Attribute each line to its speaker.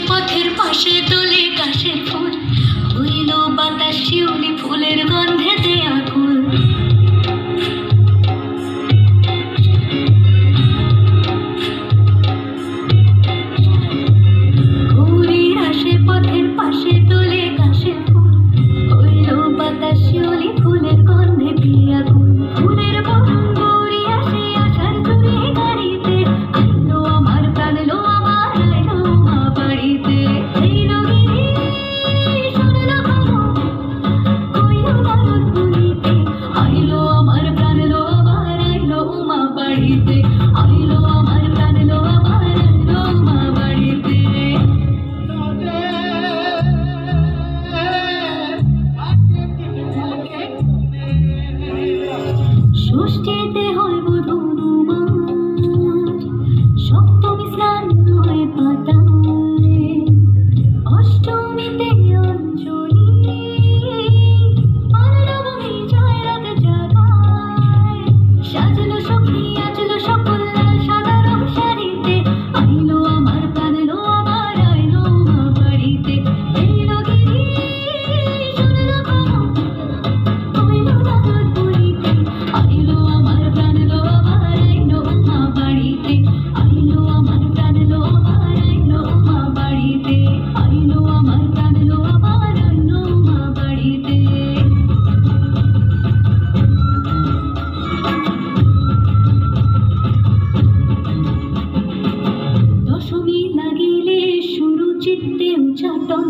Speaker 1: পথের পাশে তোলে কাশের ফুল, হইল বাতাস শিউলি ফুলের গন্ধেতে আকুল। ঘুরির আসে পথের পাশে তোলে কাশের ফুল, হইল বাতাস শিউলি ফুলের গন্ধেতে আকুল। ফুলের বরণ গড়ি আসে আশার চুরি গাড়িতে, আইলো আমার প্রাণ লো আমার আইলো মা বাড়িতে। আইলো আমার প্রাণ লো আমার আইলো মা বাড়িতে, আইলো আমার প্রাণ লো আমার আইলো মা বাড়িতে। ষষ্ঠীতে হয় বধূমার, সপ্তমী স্নান হয় পাতায়, অষ্টমীতে অঞ্জলি, আর নবমী জয় রাত জাগায়। সাজলো সখী আজলো সকল লাল সাদা রং শাড়িতে, আইলো আমার প্রাণ লো আমার আইলো মা বাড়িতে। এইলো গিরি শুনলো খবর, হইলো নারদ পুরীতে, আইলো আমার প্রাণ লো আমার আইলো মা বাড়িতে, আইলো আমার প্রাণ লো আমার আইলো মা বাড়িতে, আইলো আমার প্রাণ লো আমার আইলো মা বাড়িতে। দশমী লাগিলে শুরু চিত্তে উচ্চাটন,